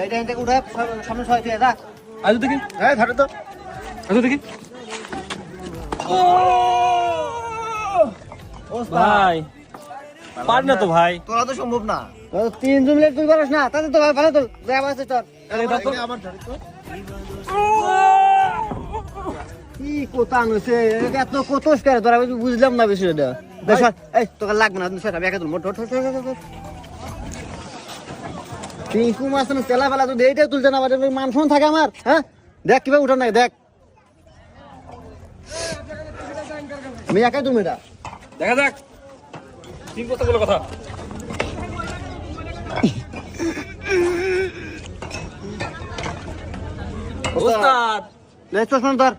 এইটা থেকে উঠে সামনে ছয় তুই রাখ। আজ দেখি, হ্যাঁ ধরে তো। আজ দেখি। ভাই পার না তো ভাই, তোরা তো সম্ভব না। তিনজন মিলে তুই পারিস না, তাতে তো ভালো তো দেখ আছে তোর। আমার ধরে তো। কি কোথা আনছে এত কোতস করে তোরা আমি বুঝলাম না বিষয়টা। দেখ এই তোকে লাগবে না স্যার, আমি একা তুলবো। পিঙ্কু মাছ না তেলা ফেলা তুই এইটাই তুলতে না পারে, মান সম্মান থাকে আমার। হ্যাঁ দেখ কিভাবে উঠান না, দেখ আমি একাই তুলবো এটা। দেখা যাক তিন কতগুলো কথা। ওস্তাদ লে চশমা ধর।